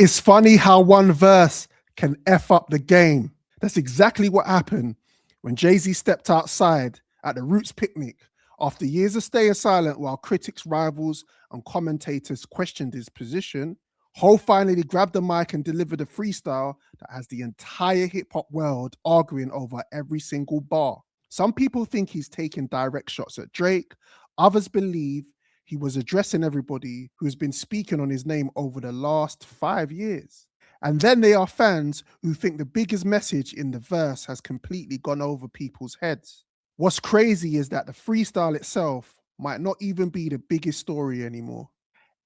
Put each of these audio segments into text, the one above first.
It's funny how one verse can F up the game. That's exactly what happened when Jay-Z stepped outside at the Roots picnic after years of staying silent while critics, rivals, and commentators questioned his position. Hov finally grabbed the mic and delivered a freestyle that has the entire hip-hop world arguing over every single bar. Some people think he's taking direct shots at Drake. Others believe he was addressing everybody who's been speaking on his name over the last 5 years. And then there are fans who think the biggest message in the verse has completely gone over people's heads. What's crazy is that the freestyle itself might not even be the biggest story anymore.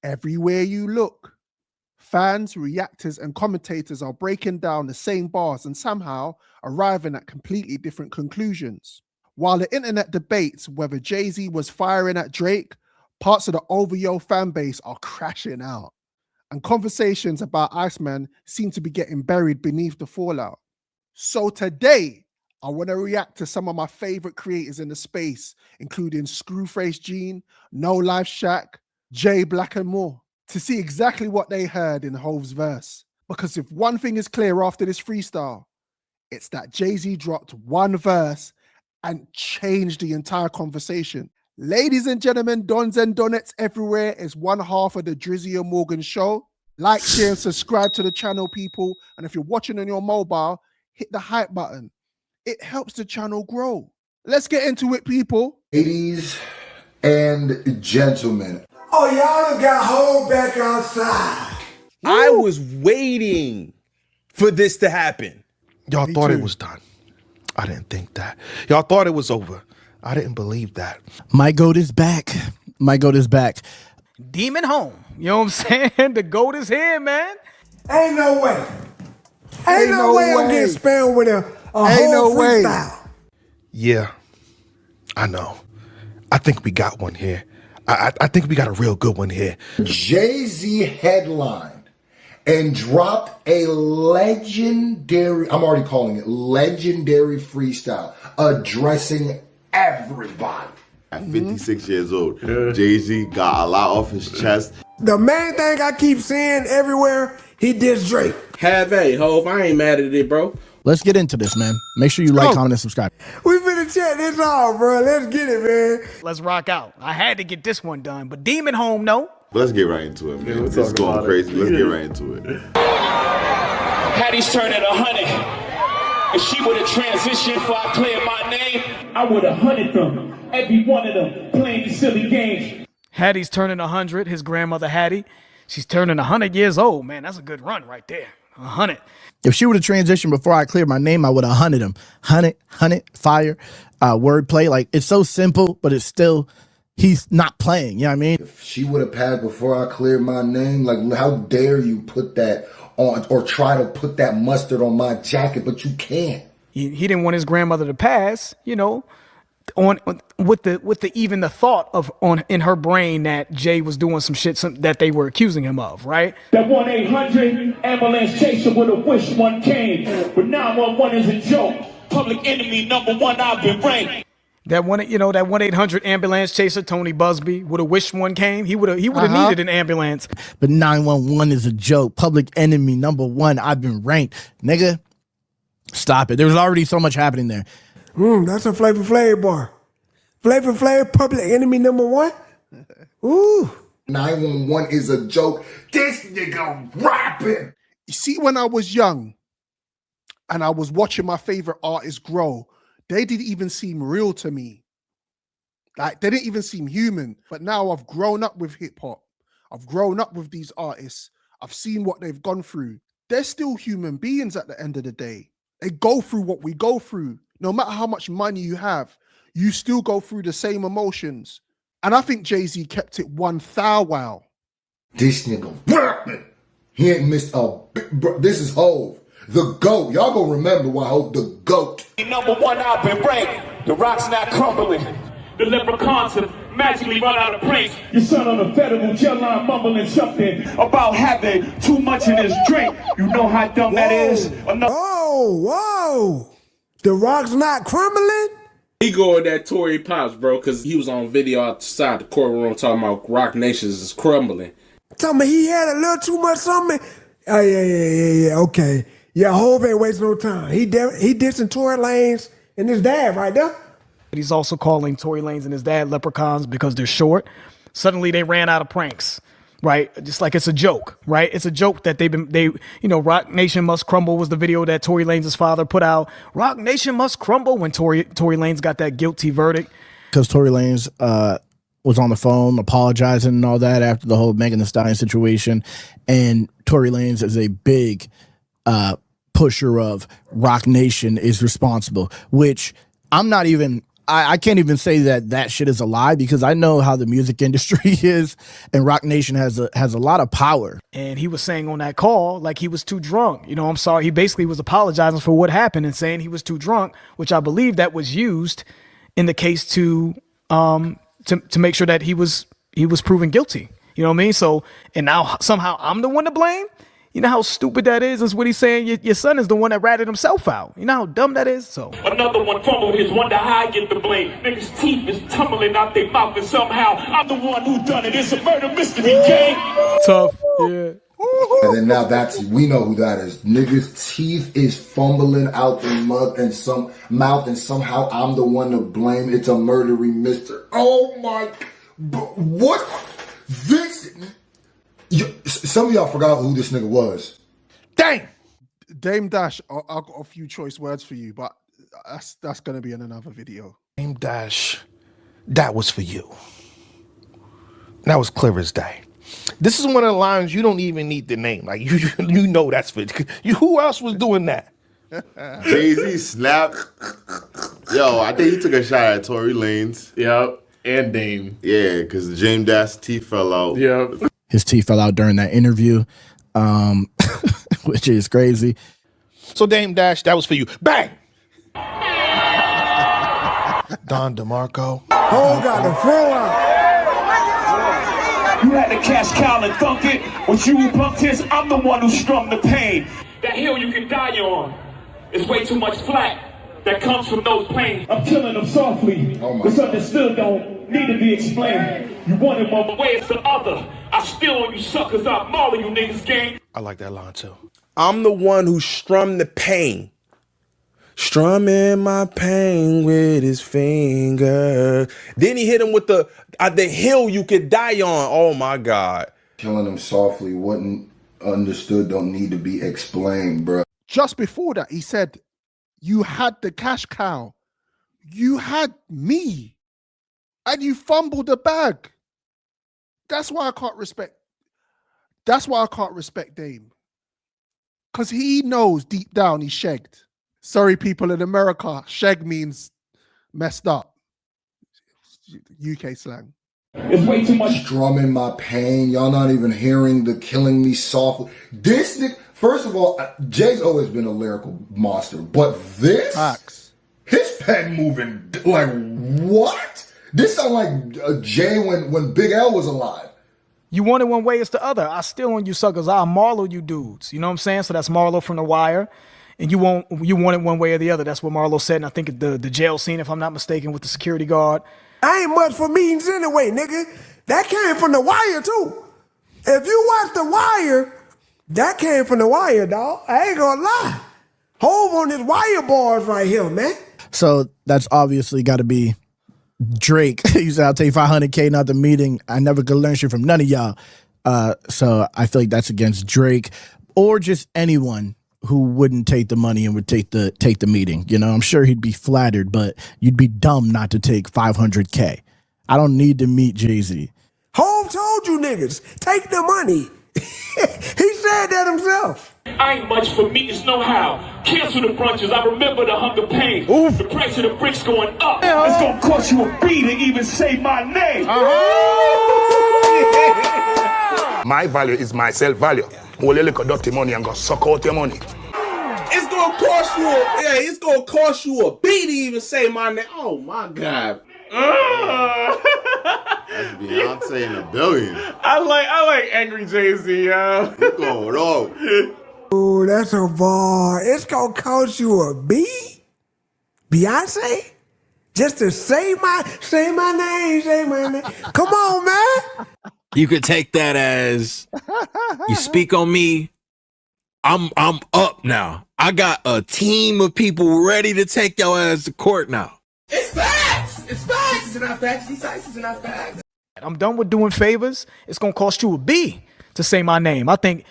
Everywhere you look, fans, reactors, and commentators are breaking down the same bars and somehow arriving at completely different conclusions. While the internet debates whether Jay-Z was firing at Drake, parts of the OVO fan base are crashing out. And conversations about Iceman seem to be getting buried beneath the fallout. So today, I want to react to some of my favorite creators in the space, including Scru Face Jean, Life Shaq, JayBlac, and more, to see exactly what they heard in Hov's verse. Because if one thing is clear after this freestyle, it's that Jay-Z dropped one verse and changed the entire conversation. Ladies and gentlemen, dons and donettes everywhere, is one half of the Drizzy Morgan Show. Like, share, and subscribe to the channel, people. And if you're watching on your mobile, hit the hype button. It helps the channel grow. Let's get into it, people. Ladies and gentlemen. Oh, y'all done got Hov back outside. I was waiting for this to happen. Y'all thought it was done. I didn't think that. Y'all thought it was over. I didn't believe that. My GOAT is back. My GOAT is back. Demon home. You know what I'm saying? The GOAT is here, man. Ain't no way. Ain't no way I'm getting spammed with a whole freestyle. Yeah, I know. I think we got one here. I think we got a real good one here. Jay-Z headlined and dropped a legendary, I'm already calling it legendary freestyle, addressing everybody. At 56 years old, Jay-Z got a lot off his chest. The main thing I keep seeing everywhere, he dissed Drake. Have a Hov. I ain't mad at it, bro. Let's get into this, man. Make sure you like, comment, and subscribe. We finna check this out, bro. Let's get it, man. Let's rock out. I had to get this one done, but Demon home, no. But let's get right into it, man. This is going crazy. Let's get right into it. Hattie's turning 100. If she would have transitioned before I cleared my name, I would have hunted them. Every one of them playing the silly games. Hattie's turning 100. His grandmother Hattie, she's turning 100 years old. Man, that's a good run right there. 100. If she would have transitioned before I cleared my name, I would have hunted him. Hunt it, fire, wordplay. Like, it's so simple, but it's still, he's not playing. You know what I mean? If she would have passed before I cleared my name, like, how dare you put that on or try to put that mustard on my jacket, but you can't. He didn't want his grandmother to pass, you know, with the even the thought of in her brain that Jay was doing some shit that they were accusing him of, right? That 1-800 ambulance chaser would have wished one came, but 911 is a joke. Public enemy #1, I've been ranked. That 1-800 ambulance chaser, Tony Busby, would have wished one came. He would have needed an ambulance. But 911 is a joke. Public enemy #1. I've been ranked. Nigga, stop it. There's already so much happening there. That's a Flavor Flav bar. Flavor Flav, public enemy #1. Ooh. 911 is a joke. This nigga rapping. You see, when I was young and I was watching my favorite artists grow, they didn't even seem real to me. Like, they didn't even seem human. But now I've grown up with hip hop. I've grown up with these artists. I've seen what they've gone through. They're still human beings at the end of the day. They go through what we go through. No matter how much money you have, you still go through the same emotions. And I think Jay-Z kept it 1,000. This nigga rapping. He ain't missed a bro. This is Hov, the GOAT. Y'all gonna remember why Hov the GOAT. #1, I've been ranked. The rock's not crumbling. The leprechauns have magically run out of pranks. Your son on the federal jail line mumbling something about having too much in his drink. You know how dumb that is? Whoa. The rock's not crumbling? He go with that Tory Pops, bro, because he was on video outside the courtroom talking about Rock Nations is crumbling. Tell me he had a little too much something Oh, yeah. Okay. Yeah, Hov ain't wasting no time. He dissing Tory Lanez and his dad right there. He's also calling Tory Lanez and his dad leprechauns because they're short. Suddenly they ran out of pranks, right? Just like it's a joke, right? It's a joke that Rock Nation Must Crumble was the video that Tory Lanez's father put out. Rock Nation Must Crumble when Tory Lanez got that guilty verdict. Because Tory Lanez was on the phone apologizing and all that after the whole Megan Thee Stallion situation. And Tory Lanez is a big pusher of Rock Nation is responsible, which I'm not even... I can't even say that shit is a lie because I know how the music industry is, and Rock Nation has a lot of power. And he was saying on that call like he was too drunk. I'm sorry. He basically was apologizing for what happened and saying he was too drunk, which I believe that was used in the case to make sure that he was proven guilty. You know what I mean? So, and now somehow I'm the one to blame. You know how stupid that is? Is what he's saying. Your son is the one that ratted himself out. You know how dumb that is? So another one fumbled his, wonder how I get the blame. Niggas' teeth is tumbling out their mouth and somehow I'm the one who done it. It's a murder mystery, Jay. Tough, yeah. And then now we know who that is. Niggas' teeth is fumbling out the mouth and somehow I'm the one to blame. It's a murdery mystery. Oh my, what? This, some of y'all forgot who this nigga was. Dang. Dame Dash, I've got a few choice words for you, but that's going to be in another video. Dame Dash, that was for you. That was clear as day. This is one of the lines you don't even need the name. Like you know that's for you. Who else was doing that? Jay-Z snapped. Yo, I think he took a shot at Tory Lanez. Yep. And Dame. Yeah, because James Dash's teeth fell out. Yep. His teeth fell out during that interview, which is crazy. So Dame Dash, that was for you. Bang! Don DeMarco. Hov got the flow out. You had to cash cow and thunk it. What you bumped his, I'm the one who strummed the pain. That hill you can die on. It's way too much flat that comes from those planes. I'm killing them softly. What's understood don't need to be explained. You want it one way, it's the other. I steal on you suckers, I'm mauling you niggas, gang. I like that line too. I'm the one who strummed the pain. Strumming my pain with his finger. Then he hit him with the hill you could die on. Oh my God. Killing him softly, wasn't understood, don't need to be explained, bro. Just before that, he said, you had the cash cow. You had me. And you fumbled the bag. That's why I can't respect Dame. Because he knows deep down he's shagged. Sorry, people in America, shag means messed up. UK slang. It's way too much. Strumming my pain. Y'all not even hearing the killing me softly. This, first of all, Jay's always been a lyrical monster, but this, Facts. his pen moving, like, what? This sound like Jay when Big L was alive. You want it one way, it's the other. I steal on you suckers. I'll Marlo you dudes. You know what I'm saying? So that's Marlo from The Wire. And you want it one way or the other. That's what Marlo said. And I think the jail scene, if I'm not mistaken, with the security guard. I ain't much for meetings anyway, nigga. That came from The Wire, too. If you watch The Wire, that came from The Wire, dog. I ain't gonna lie. Hov on his wire bars right here, man. So that's obviously got to be Drake. He said, I'll take $500K, not the meeting. I never could learn shit from none of y'all. So I feel like that's against Drake or just anyone who wouldn't take the money and would take the meeting. You know, I'm sure he'd be flattered, but you'd be dumb not to take $500K. I don't need to meet Jay-Z. Hov told you niggas, take the money. He said that himself. I ain't much for meetings, no how. Cancel the brunches, I remember the hunger pain. Oof. The price of the bricks going up. It's gonna cost you a B to even say my name. My value is my self-value. Will you conduct your money and go suck out your money? It's gonna cost you a beat to even say my name. Oh my God. That's Beyonce in a billion. I like angry Jay-Z, yo. What's going on? Ooh, that's a bar. It's gonna cost you a B? Beyonce? Just to say my name. Come on, man. You could take that as you speak on me, I'm up now. I got a team of people ready to take your ass to court now. It's facts. It's facts. It's not facts. These ices are not facts. I'm done with doing favors. It's gonna cost you a B to say my name. I think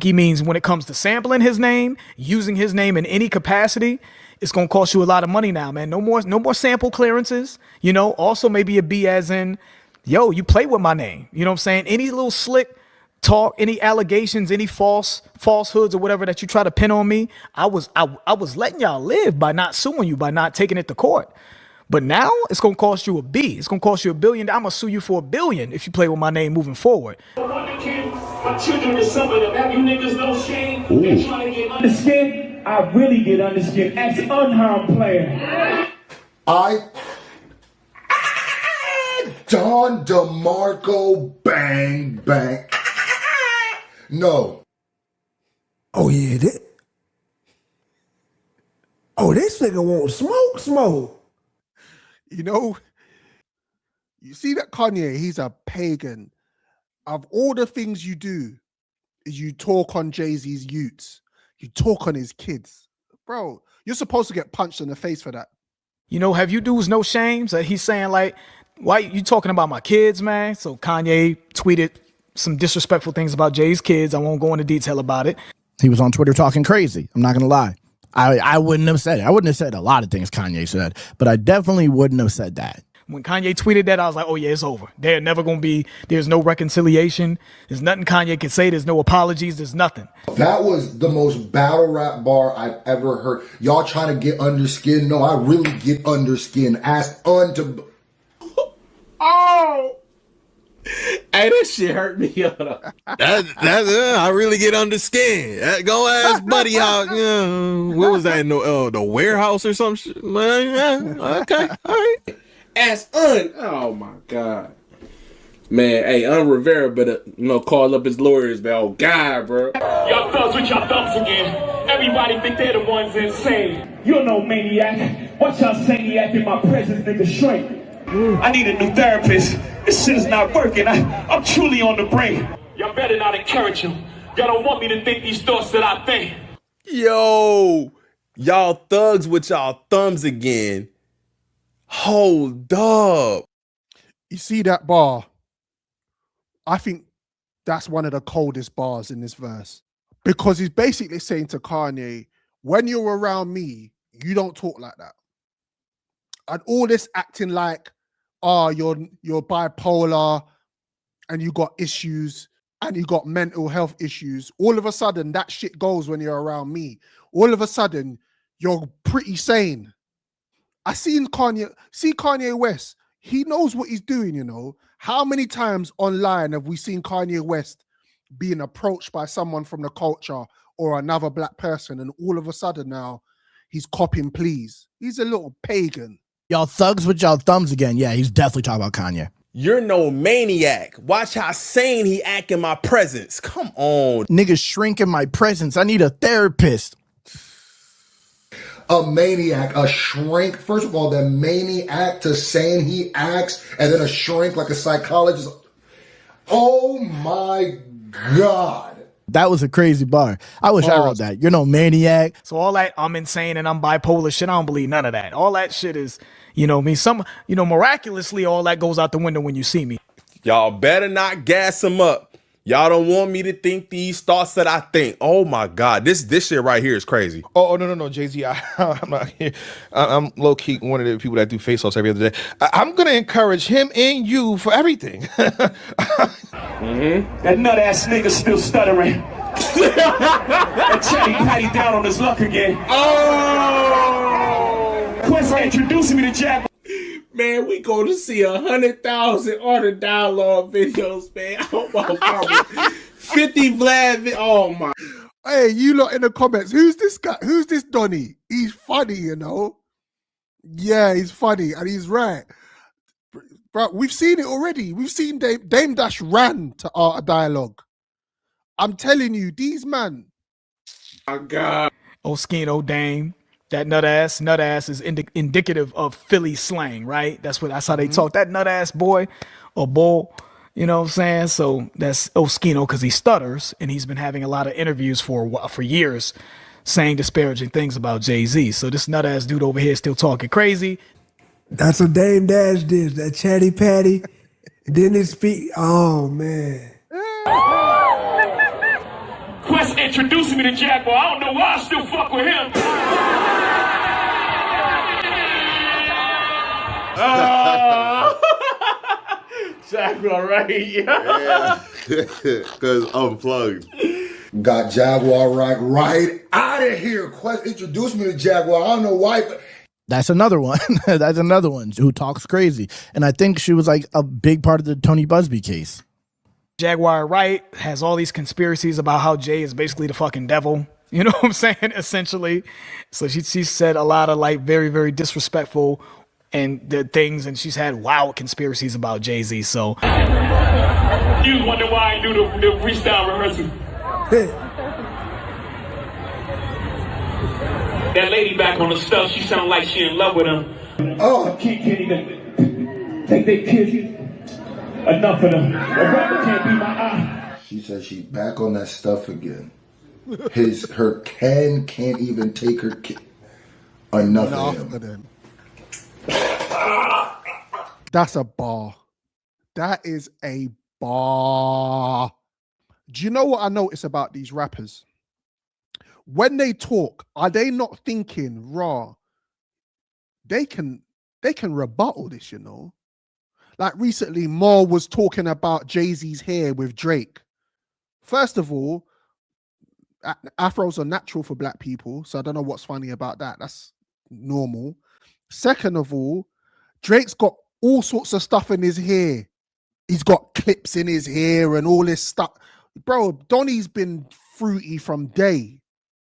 he means when it comes to sampling his name, using his name in any capacity, it's gonna cost you a lot of money now, man. No more sample clearances. You know, also maybe a B as in, yo, you play with my name. You know what I'm saying? Any little slick talk, any allegations, any falsehoods or whatever that you try to pin on me, I was letting y'all live by not suing you, by not taking it to court. But now it's gonna cost you a B. It's gonna cost you $1 billion. I'm gonna sue you for $1 billion if you play with my name moving forward. My children are some of them. Have you niggas no shame? They're trying to get under skin. I really get under skin as an unharmed player. Don DeMarco, bang, bang. No. Oh yeah, this nigga want smoke. You know, you see that Kanye, he's a pagan. Of all the things you do, is you talk on Jay-Z's youths. You talk on his kids. Bro, you're supposed to get punched in the face for that. You know, have you dudes no shames? He's saying like, why you talking about my kids, man? So Kanye tweeted some disrespectful things about Jay's kids. I won't go into detail about it. He was on Twitter talking crazy. I'm not going to lie. I wouldn't have said it. I wouldn't have said a lot of things Kanye said, but I definitely wouldn't have said that. When Kanye tweeted that, I was like, oh yeah, it's over. There's no reconciliation. There's nothing Kanye can say. There's no apologies. There's nothing. That was the most battle rap bar I've ever heard. Y'all trying to get under skin? No, I really get under skin. Ask to. Oh, hey, that shit hurt me. I really get under skin. Go ask Buddy how. What was that? The warehouse or some shit? Okay, all right. Ask oh my God. Man, hey, Rivera better, call up his lawyers, man. Oh God, bro. Y'all thugs with y'all thumbs again. Everybody think they're the ones insane. You know, maniac. Watch y'all maniac in my presence, nigga, shrink. I need a new therapist. This shit is not working. I'm truly on the brink. Y'all better not encourage him. Y'all don't want me to think these thoughts that I think. Yo, y'all thugs with y'all thumbs again. Hold up. You see that bar? I think that's one of the coldest bars in this verse. Because he's basically saying to Kanye, when you're around me, you don't talk like that. And all this acting like, you're bipolar and you got issues and you got mental health issues. All of a sudden, that shit goes when you're around me. All of a sudden, you're pretty sane. I see Kanye West. He knows what he's doing, you know. How many times online have we seen Kanye West being approached by someone from the culture or another black person, and all of a sudden now he's copping pleas? He's a little pagan. Y'all thugs with y'all thumbs again. Yeah, he's definitely talking about Kanye. You're no maniac. Watch how sane he act in my presence. Come on. Niggas shrink in my presence. I need a therapist. A maniac, a shrink. First of all, that maniac to saying he acts, and then a shrink like a psychologist. Oh my God. That was a crazy bar. I wish I wrote that. You're no maniac. So all that I'm insane and I'm bipolar shit, I don't believe none of that. All that shit is, miraculously all that goes out the window when you see me. Y'all better not gas him up. Y'all don't want me to think these thoughts that I think. Oh my God, this shit right here is crazy. Oh no, Jay-Z, I'm not here. I'm low key one of the people that do face offs every other day. I'm gonna encourage him and you for everything. That nut ass nigga still stuttering. That chatty patty down on his luck again. Oh! Quest introducing me to Jack. Man, we going to see 100,000 Art of Dialogue videos, man. Oh my God. 50 Vlad. Oh my. Hey, you lot in the comments. Who's this guy? Who's this Donnie? He's funny, you know. Yeah, he's funny and he's right. Bro, we've seen it already. We've seen Dame Dash ran to Art of Dialogue. I'm telling you, these man. Oh my God. Oh, Skeen, oh, Dame. That nut ass is indicative of Philly slang, right? That's how they talk. That nut ass boy or bull, You know what I'm saying? So that's Oskino because he stutters, and he's been having a lot of interviews for years saying disparaging things about Jay-Z. So this nut ass dude over here still talking crazy. That's what Dame Dash did. That chatty patty. Didn't he speak? Oh, man. Quest introduced me to Jaguar. I don't know why I still fuck with him. Jaguar, right? Yeah. Because unplugged. Got Jaguar right out of here. Quest introduced me to Jaguar. I don't know why. But That's another one. That's another one who talks crazy. And I think she was like a big part of the Tony Busby case. Jaguar Wright has all these conspiracies about how Jay is basically the fucking devil. You know what I'm saying? Essentially. So she said a lot of like very, very disrespectful and the things, and she's had wild conspiracies about Jay-Z. So You wonder why I do the freestyle rehearsal. That lady back on the stuff, she sound like she in love with him. oh, Can't even take their kids. Enough of them. A rapper can't be my eye. she said she back on that stuff again. Her can't even take her kid. Enough of him. That's a bar. That is a bar. Do you know what I notice about these rappers? When they talk, are they not thinking raw? They can rebuttal this, you know. Like recently, Mo was talking about Jay-Z's hair with Drake. First of all, afros are natural for black people, so I don't know what's funny about that. That's normal. Second of all, Drake's got all sorts of stuff in his hair. He's got clips in his hair and all this stuff. Bro, Donnie's been fruity from day.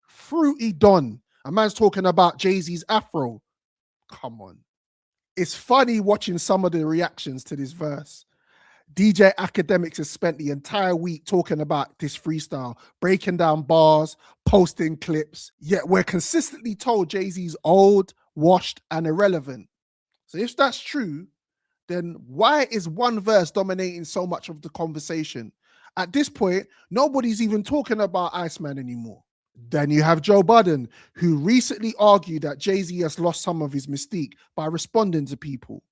Fruity Don. A man's talking about Jay-Z's afro. Come on. It's funny watching some of the reactions to this verse. DJ Academics has spent the entire week talking about this freestyle, breaking down bars, posting clips, yet we're consistently told Jay-Z's old, washed, and irrelevant. So if that's true, then why is one verse dominating so much of the conversation? At this point, nobody's even talking about Iceman anymore. Then you have Joe Budden, who recently argued that Jay-Z has lost some of his mystique by responding to people.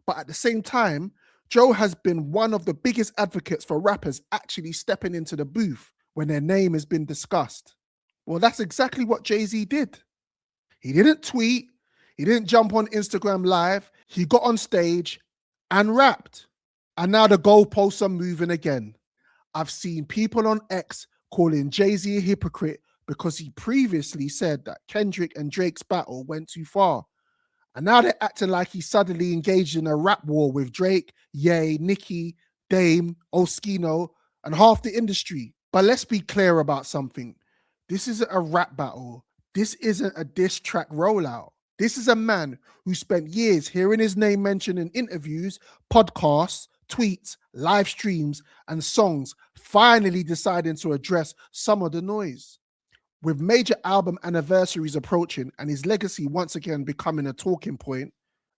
But at the same time, Joe has been one of the biggest advocates for rappers actually stepping into the booth when their name has been discussed. Well, that's exactly what Jay-Z did. He didn't tweet, he didn't jump on Instagram Live, he got on stage and rapped. And now the goalposts are moving again. I've seen people on X calling Jay-Z a hypocrite because he previously said that Kendrick and Drake's battle went too far. And now they're acting like he suddenly engaged in a rap war with Drake, Ye, Nicki, Dame, Oskino, and half the industry. But let's be clear about something. This isn't a rap battle. This isn't a diss track rollout. This is a man who spent years hearing his name mentioned in interviews, podcasts, tweets, live streams, and songs, finally deciding to address some of the noise. With major album anniversaries approaching and his legacy once again becoming a talking point,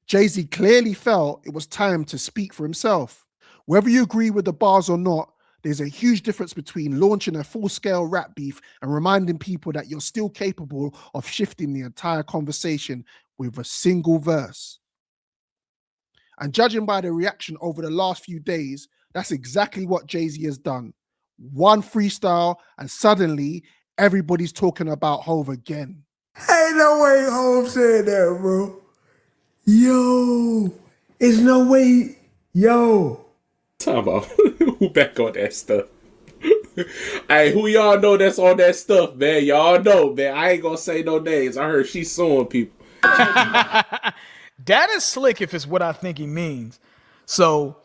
Jay-Z clearly felt it was time to speak for himself. Whether you agree with the bars or not, there's a huge difference between launching a full-scale rap beef and reminding people that you're still capable of shifting the entire conversation with a single verse. And judging by the reaction over the last few days, that's exactly what Jay-Z has done. One freestyle and suddenly everybody's talking about Hove again. Ain't no way Hov said that, bro. Yo, it's no way. Yo. Talk about who back on that stuff. Hey, who y'all know that's on that stuff, man? Y'all know, man. I ain't gonna say no names. I heard she's suing people. that is slick if it's what I think he means. So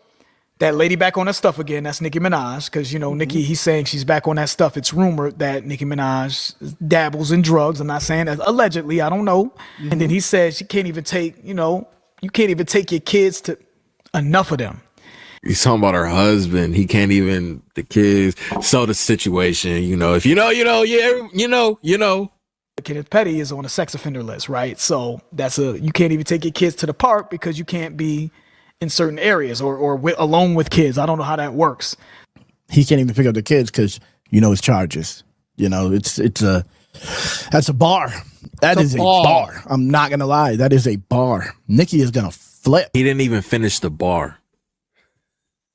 that lady back on that stuff again, that's Nicki Minaj, because, you know, Nicki, he's saying she's back on that stuff. It's rumored that Nicki Minaj dabbles in drugs. I'm not saying that allegedly, I don't know. And then he says she can't even take, you know, you can't even take your kids to enough of them. He's talking about her husband. He can't even, the kids. So the situation, you know, if you know, you know, yeah, you know. Kenneth Petty is on a sex offender list, right? So that's you can't even take your kids to the park because you can't be in certain areas or alone with kids. I don't know how that works. He can't even pick up the kids because his charges. That's a bar. That is a bar. I'm not gonna lie. That is a bar. Nicki is gonna flip. He didn't even finish the bar.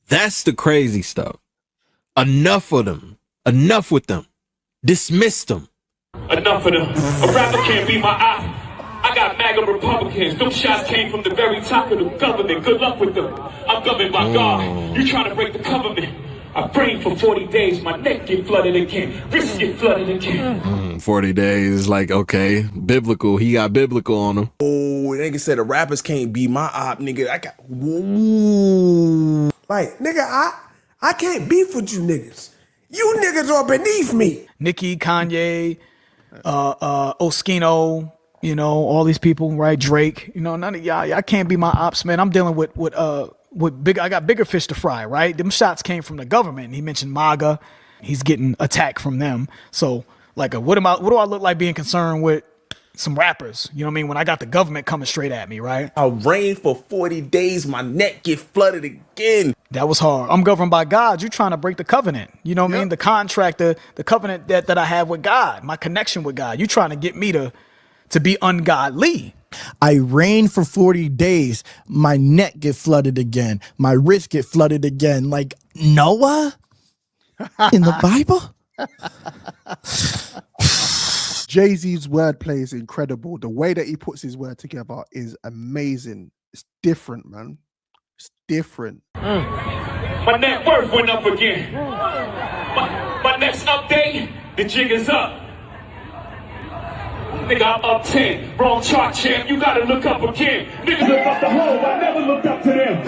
That's the crazy stuff. Enough of them. Enough with them. Dismiss them. Enough of them. A rapper can't be my eye. I got MAGA Republicans. Them shots came from the very top of the government. Good luck with them. I'm governed by God. You trying to break the government. I prayed for 40 days. My neck get flooded again. Wrists get flooded again. 40 days, like, okay. Biblical. He got biblical on him. Oh, nigga said the rappers can't be my op, nigga. I got... Woo. Like, nigga, I can't beef with you niggas. You niggas are beneath me. Nicki, Kanye, Oskino, all these people, right? Drake, none of y'all can't be my ops, man. I'm dealing with big. I got bigger fish to fry, right? Them shots came from the government. He mentioned MAGA. He's getting attacked from them. So, like, what do I look like being concerned with some rappers? You know what I mean? When I got the government coming straight at me, right? I reigned for 40 days. My neck get flooded again. That was hard. I'm governed by God. You trying to break the covenant. You know what I mean? The contract, the covenant that I have with God, my connection with God. You trying to get me to be ungodly. I reigned for 40 days. My neck get flooded again. My wrist get flooded again. Like Noah in the Bible? Jay-Z's wordplay is incredible. The way that he puts his word together is amazing. It's different, man. It's different. My net worth went up again. My next update, the jig is up. Nigga, I'm up 10. Wrong chart, champ. You gotta look up again. Niggas look up the hole. I never looked up to them.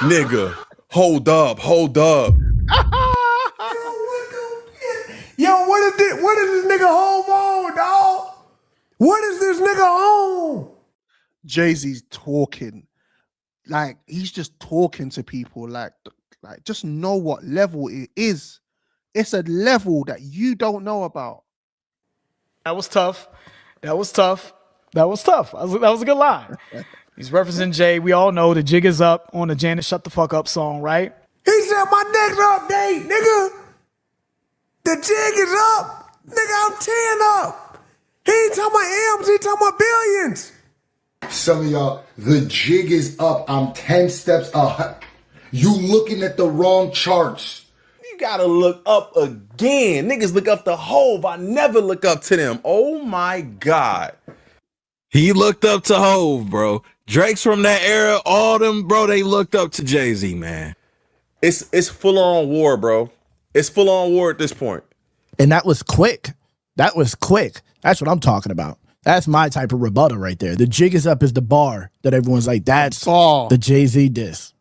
Nigga. Hold up. Yo, what is this nigga home on, dog? What is this nigga on? Jay-Z's talking. Like, he's just talking to people. Like just know what level it is. It's a level that you don't know about. That was tough. That was a good line. He's referencing Jay. We all know the jig is up on the Janet Shut the Fuck Up song, right? He said my next update, nigga. The jig is up. Nigga, I'm 10 up. He ain't talking about M's, he talking about billions. Some of y'all, the jig is up. I'm 10 steps up. You looking at the wrong charts. You gotta look up again. Niggas look up the Hove. I never look up to them. Oh my God. He looked up to Hove, bro. Drake's from that era. All them, bro, they looked up to Jay-Z, man. It's full on war, bro. It's full on war at this point. And that was quick. That's what I'm talking about. That's my type of rebuttal right there. The jig is up is the bar that everyone's like, that's the Jay-Z diss.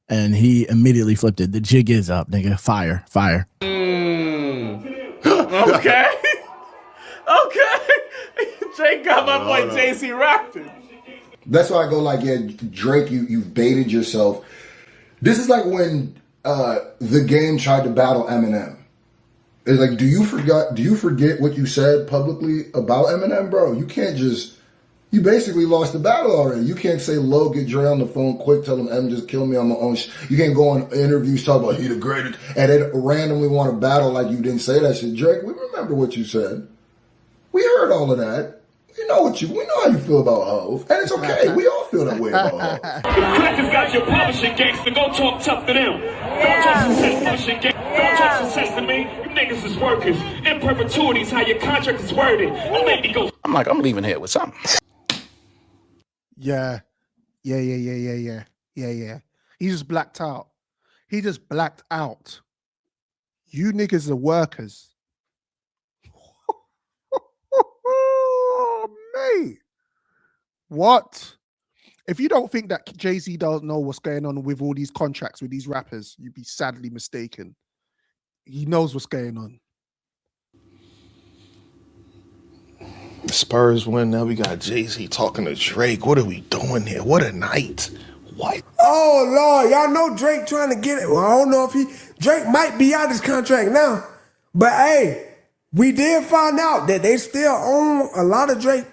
And he immediately flipped it. The jig is up, nigga. Fire. Okay. Jake got my boy Jay-Z rapping. That's why I go like, yeah, Drake, you've baited yourself. This is like when the game tried to battle Eminem. It's like, do you forget what you said publicly about Eminem, bro? You can't you basically lost the battle already. You can't say, Lo, get Dre on the phone quick, tell him M just kill me on my own. You can't go on interviews, talk about he the greatest, and then randomly want to battle like you didn't say that shit. Drake, we remember what you said. We heard all of that. We know how you feel about Hov. And it's okay. We all feel that way about Hov. The crackers got your publishing gangster. Go talk tough to them. Don't talk success publishing gangster. Don't talk success to me. You niggas is workers. In perpetuity is how your contract is worded. A lady goes. I'm like, I'm leaving here with something. Yeah. He just blacked out. You niggas are workers. Oh, mate. What? If you don't think that Jay-Z doesn't know what's going on with all these contracts with these rappers, you'd be sadly mistaken. He knows what's going on. Spurs win. Now we got Jay-Z talking to Drake. What are we doing here? What a night. What? Oh, Lord. Y'all know Drake trying to get it. Well, I don't know if Drake might be out his contract now. But, hey, We did find out that they still own a lot of Drake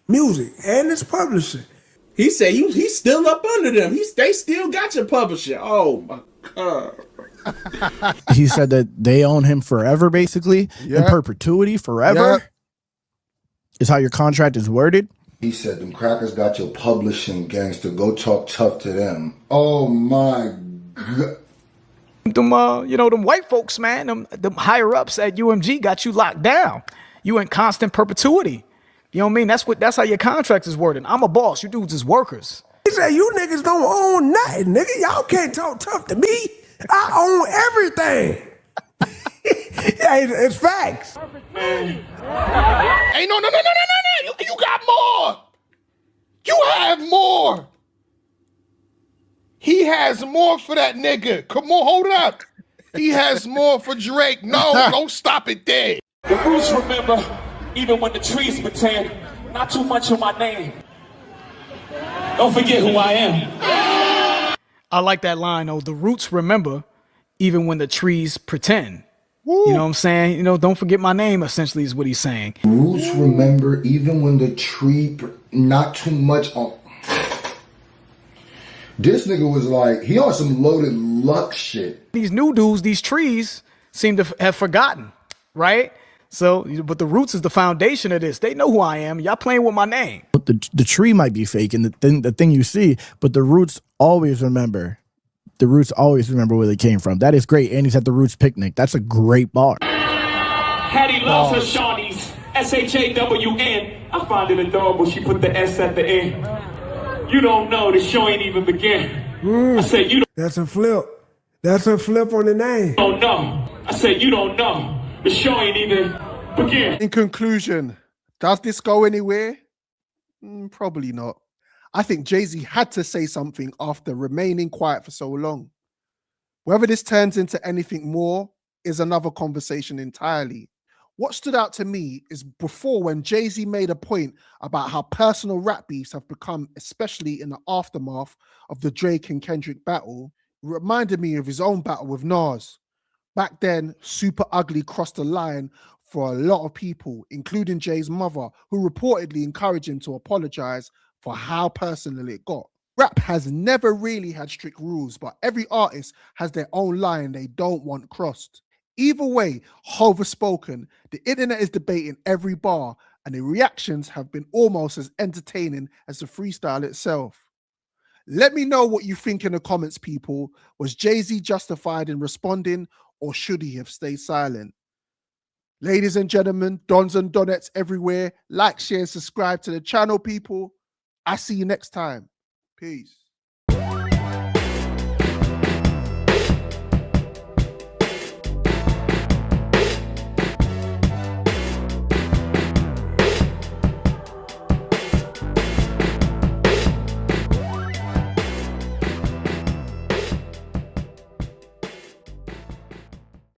music and its publishing. He said he's still up under them. They still got your publisher. Oh my God. He said that they own him forever, basically, in perpetuity, forever. Is how your contract is worded. He said, them crackers got your publishing, gangster. Go talk tough to them. Oh my God. Them, them white folks, man, them higher ups at UMG got you locked down. You in constant perpetuity. You know what I mean? That's how your contract is worded. I'm a boss. You dudes is workers. He said, you niggas don't own nothing, nigga. Y'all can't talk tough to me. I own everything. Yeah, it's facts. Hey, no. You got more. You have more. He has more for that nigga. Come on, hold up. He has more for Drake. No, don't stop it there. The roots remember, even when the trees pretend, not too much of my name. Don't forget who I am. I like that line, though. The roots remember, even when the trees pretend. Woo. You know what I'm saying? Don't forget my name, essentially, is what he's saying. Roots remember, even when the tree, not too much on. This nigga was like, he on some loaded luck shit. These new dudes, these trees, seem to have forgotten, right? So, but the roots is the foundation of this. They know who I am. Y'all playing with my name. But the tree might be fake and the thing you see, but the roots always remember. The roots always remember where they came from. That is great. And he's at the Roots picnic. That's a great bar. Hattie loves her Shawnees. SHAWN. I find it adorable she put the S at the end. You don't know, the show ain't even begin. I said you don't. That's a flip. That's a flip on the name. Don't know. I said you don't know. The show ain't even begin. In conclusion, does this go anywhere? Probably not. I think Jay-Z had to say something after remaining quiet for so long. Whether this turns into anything more is another conversation entirely. What stood out to me is before, when Jay-Z made a point about how personal rap beefs have become, especially in the aftermath of the Drake and Kendrick battle, it reminded me of his own battle with Nas. Back then, Super Ugly crossed the line for a lot of people, including Jay's mother, who reportedly encouraged him to apologize for how personal it got. Rap has never really had strict rules, but every artist has their own line they don't want crossed. Either way, Hov has spoken, the internet is debating every bar, and the reactions have been almost as entertaining as the freestyle itself. Let me know what you think in the comments, people. Was Jay-Z justified in responding, or should he have stayed silent? Ladies and gentlemen, dons and donettes everywhere, like, share, and subscribe to the channel, people. I see you next time. Peace.